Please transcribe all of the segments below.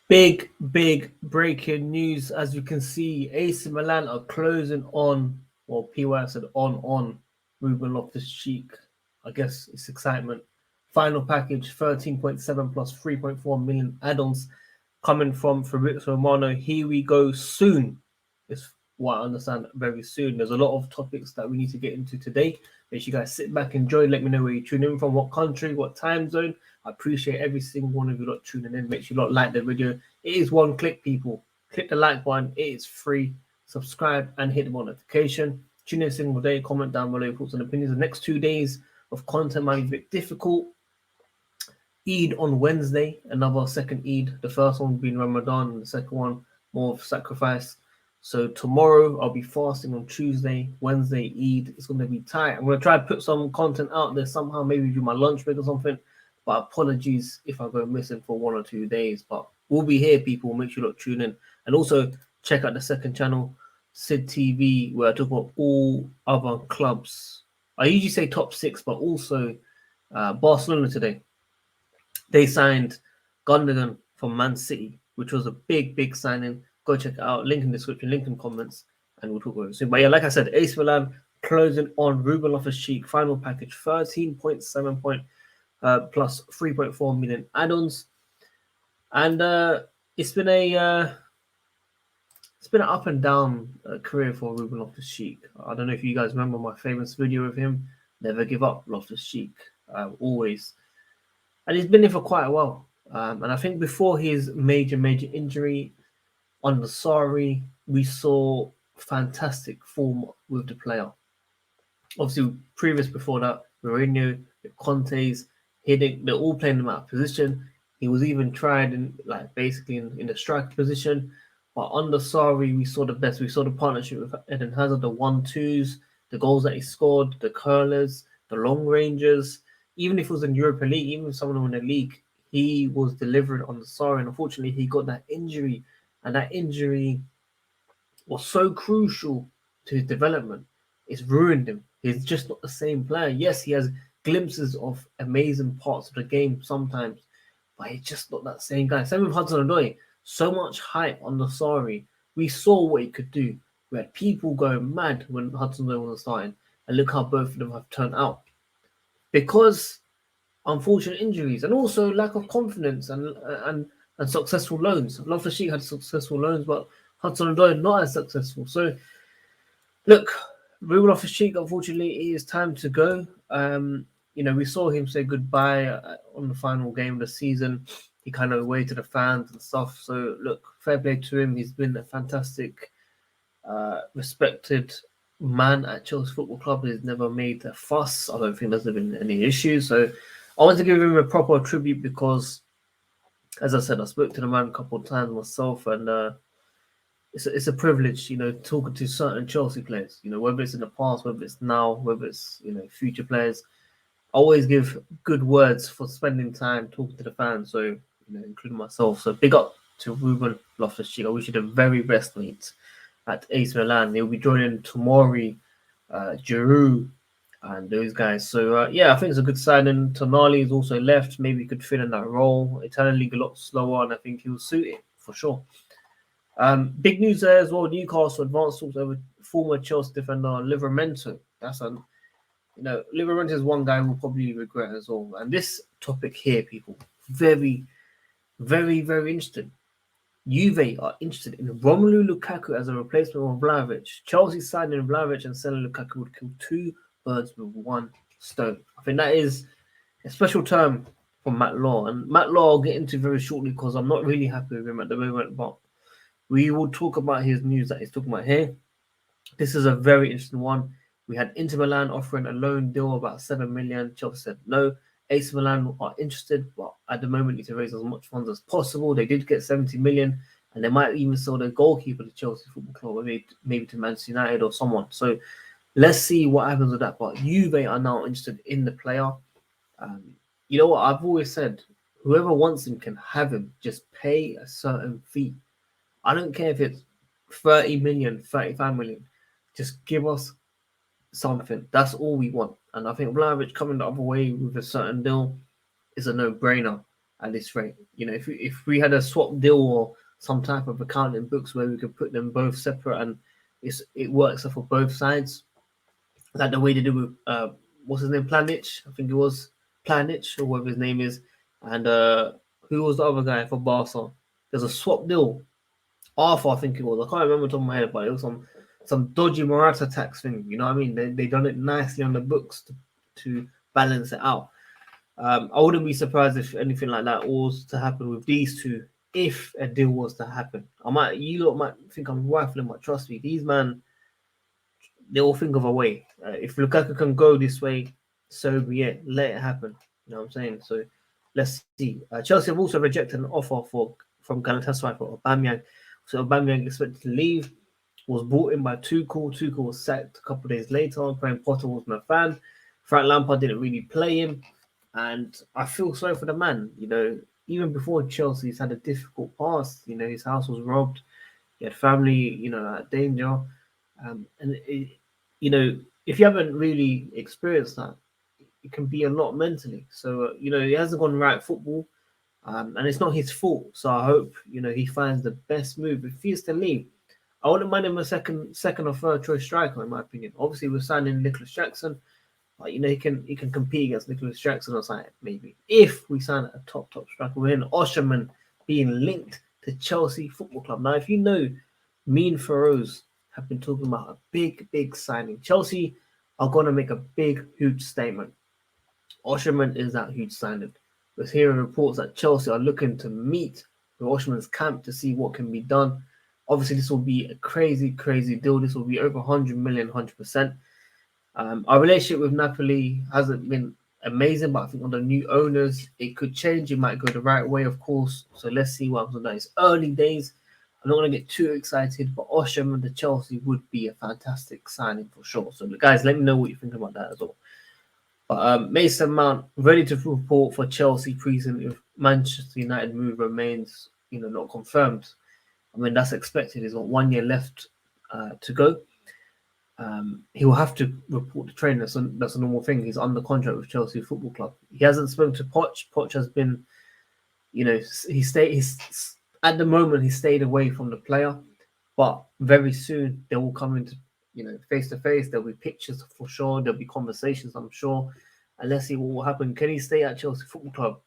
Big breaking news. As you can see, AC Milan are closing on, or PY said on Ruben Loftus-Cheek. I guess it's excitement. Final package 13.7 plus 3.4 million add-ons coming from Fabrizio Romano. Here we go soon. Is what I understand, very soon. There's a lot of topics that we need to get into today. Make sure you guys sit back, enjoy. Let me know where you tune in from, what country, what time zone. I appreciate every single one of you lot tuning in. Make sure you lot like the video. It is one click, people. Click the like button. It is free. Subscribe and hit the notification. Tune in single day. Comment down below your thoughts and opinions. The next 2 days of content might be a bit difficult. Eid on Wednesday, another second Eid. The first one being Ramadan, and the second one more of sacrifice. So tomorrow I'll be fasting on Tuesday, Wednesday Eid. It's going to be tight. I'm going to try to put some content out there somehow, maybe do my lunch break or something. But apologies if I go missing for 1 or 2 days. But we'll be here, people. Make sure you tune in. And also check out the second channel, Sid TV, where I talk about all other clubs. I usually say top 6, but also Barcelona today. They signed Gundogan from Man City, which was a big signing. Go check it out. Link in the description, link in comments, and we'll talk about it soon. But yeah, like I said, AC Milan closing on Ruben Loftus-Cheek. Final package 13.7 plus 3.4 million add-ons. And it's been an up and down career for Ruben Loftus-Cheek. I don't know if you guys remember my famous video of him. Never give up, Loftus-Cheek. Always. And he's been here for quite a while. And I think before his major injury under Sarri, we saw fantastic form with the player. Obviously, before that, Mourinho, the Contes, they're all playing him out of position. He was even tried in the striker position. But under Sarri, we saw the best. We saw the partnership with Eden Hazard, the 1-2s, the goals that he scored, the curlers, the long ranges. Even if it was in Europa League, even if someone in the league, he was delivered on the Sarri. And unfortunately, he got that injury. And that injury was so crucial to his development. It's ruined him. He's just not the same player. Yes, he has glimpses of amazing parts of the game sometimes, but he's just not that same guy. Same with Hudson-Odoi. So much hype on the Sarri. We saw what he could do. We had people going mad when Hudson-Odoi was starting. And look how both of them have turned out. Because unfortunate injuries and also lack of confidence and successful loans. Loftus-Cheek had successful loans, but Hudson-Odoi not as successful. So, look, Ruben Loftus-Cheek, unfortunately, it is time to go. We saw him say goodbye on the final game of the season. He kind of waved to the fans and stuff. So, look, fair play to him. He's been a fantastic, respected man at Chelsea Football Club. He's never made a fuss. I don't think there's been any issues. So I want to give him a proper tribute because, as I said, I spoke to the man a couple of times myself, and it's a privilege, talking to certain Chelsea players. Whether it's in the past, whether it's now, whether it's future players. I always give good words for spending time talking to the fans. So including myself. So big up to Ruben Loftus-Cheek. I wish you the very best, mate, at AC Milan. He'll be joining Tomori, Giroud, and those guys. So, I think it's a good signing. Tonali is also left. Maybe he could fit in that role. Italian League a lot slower, and I think he'll suit it for sure. Big news there as well. Newcastle advanced talks over former Chelsea defender Livramento. Livramento is one guy we'll probably regret as well. And this topic here, people, very, very interesting. Juve are interested in Romelu Lukaku as a replacement of Vlahovic. Chelsea signing Vlahovic and selling Lukaku would kill 2 birds with 1 stone. I think that is a special term from Matt Law. And Matt Law I'll get into very shortly because I'm not really happy with him at the moment. But we will talk about his news that he's talking about here. This is a very interesting one. We had Inter Milan offering a loan deal about 7 million. Chelsea said no. AC Milan are interested, but at the moment need to raise as much funds as possible. They did get 70 million, and they might even sell their goalkeeper to Chelsea Football Club, maybe to Manchester United or someone. So let's see what happens with that. But Juve are now interested in the player. You know what? I've always said, whoever wants him can have him. Just pay a certain fee. I don't care if it's 30 million, 35 million. Just give us something. That's all we want. And I think Vlahovic coming the other way with a certain deal is a no-brainer. at this rate. You know, if we had a swap deal or some type of accounting books where we could put them both separate and it works for both sides, like the way they do with what's his name, Planich, I think it was Planich or whatever his name is, and who was the other guy for Barca? There's a swap deal. Arthur, I think it was. I can't remember the top of my head, but it was some dodgy Morata tax thing. You know what I mean? They done it nicely on the books to balance it out. I wouldn't be surprised if anything like that was to happen with these two, if a deal was to happen. You lot might think I'm rifling, but trust me, these man, they will think of a way. If Lukaku can go this way, so be it. Let it happen. You know what I'm saying? So let's see. Chelsea have also rejected an offer from Galatasaray for Aubameyang. So Aubameyang expected to leave, was brought in by Tuchel. Tuchel was sacked a couple of days later. Graham Potter wasn't a fan. Frank Lampard didn't really play him. And I feel sorry for the man. You know, even before Chelsea, he's had a difficult past. You know, his house was robbed. He had family, you know, at danger. You know, if you haven't really experienced that, it can be a lot mentally. So, you know, he hasn't gone right football. And it's not his fault. So I hope, you know, he finds the best move. If he is to leave, I wouldn't mind him a second or third choice striker, in my opinion. Obviously, we're signing Nicholas Jackson. But, you know, he can compete against Nicholas Jackson or something, maybe. If we sign a top striker, we're in Osherman being linked to Chelsea Football Club. Now, if you know, me and Feroz have been talking about a big signing. Chelsea are going to make a big, huge statement. Osherman is that huge signing. We're hearing reports that Chelsea are looking to meet with Osherman's camp to see what can be done. Obviously, this will be a crazy deal. This will be over 100 million, 100%. Our relationship with Napoli hasn't been amazing, but I think under new owners, it could change. It might go the right way, of course. So let's see what happens on that. It's early days. I'm not going to get too excited, but Osherman to Chelsea would be a fantastic signing for sure. So, guys, let me know what you think about that as well. But Mason Mount ready to report for Chelsea preseason if Manchester United move remains, you know, not confirmed. I mean, that's expected. He's got 1 year left to go. He will have to report to training. That's a normal thing. He's under contract with Chelsea Football Club. He hasn't spoken to Poch. Poch has been, you know, he's at the moment he stayed away from the player, but very soon they will come into, you know, face to face. There'll be pictures for sure. There'll be conversations, I'm sure. And let's see what will happen. Can he stay at Chelsea Football Club?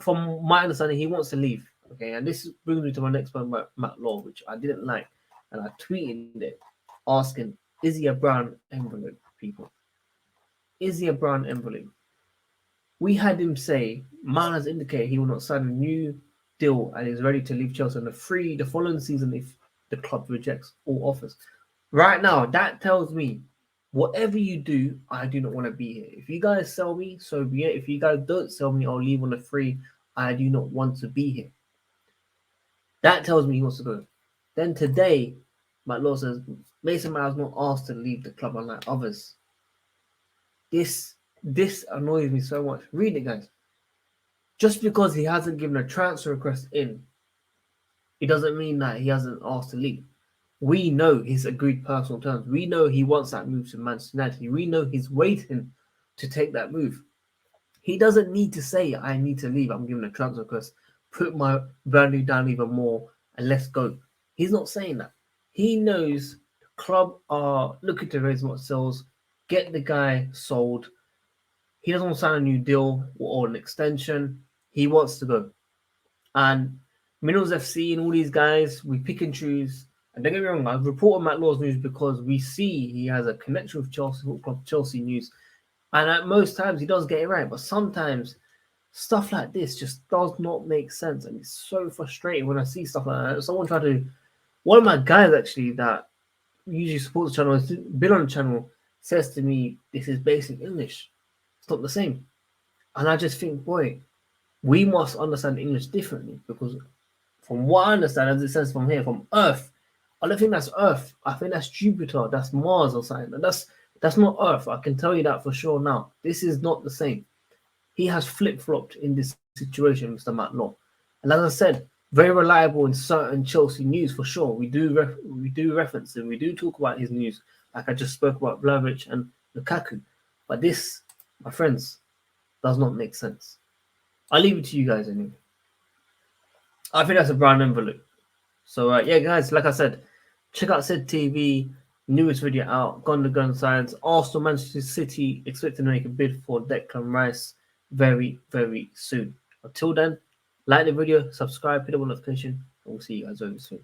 From my understanding, he wants to leave. Okay, and this brings me to my next point about Matt Law, which I didn't like, and I tweeted it, asking, is he a brown envelope, people? Is he a brown envelope? We had him say, Man has indicated he will not sign a new deal and is ready to leave Chelsea on the following season if the club rejects all offers. Right now, that tells me, whatever you do, I do not want to be here. If you guys sell me, so be it. If you guys don't sell me, I'll leave on the free. I do not want to be here. That tells me he wants to go. Then today, Matt Law says, Mason Mount was not asked to leave the club unlike others. This annoys me so much. Read it, guys. Just because he hasn't given a transfer request in, it doesn't mean that he hasn't asked to leave. We know his agreed personal terms. We know he wants that move to Manchester United. We know he's waiting to take that move. He doesn't need to say, I need to leave. I'm giving a transfer request. Put my value down even more and let's go. He's not saying that. He knows the club are looking to raise more sales, get the guy sold. He doesn't want to sign a new deal or an extension. He wants to go. And Minerals FC and all these guys, we pick and choose. And don't get me wrong, I've reported Matt Law's news because we see he has a connection with Chelsea Football Club, Chelsea news. And at most times he does get it right. But sometimes stuff like this just does not make sense. And it's so frustrating when I see stuff like that. One of my guys actually that usually supports the channel, has been on the channel, says to me, this is basic English. It's not the same. And I just think, boy, we must understand English differently because from what I understand, as it says from here, from Earth, I don't think that's Earth. I think that's Jupiter, that's Mars or something. That's not Earth. I can tell you that for sure now. This is not the same. He has flip-flopped in this situation, Mr. Matt Law. And as I said, very reliable in certain Chelsea news for sure. We do reference him. We do talk about his news, like I just spoke about Vlahovic and Lukaku. But this, my friends, does not make sense. I'll leave it to you guys anyway. I think that's a brown envelope. So yeah, guys, like I said, check out Said TV, newest video out, Gone the Gun Science. Arsenal, Manchester City expecting to make a bid for Declan Rice very, very soon. Until then, like the video, subscribe, hit the notification, and we'll see you guys very soon.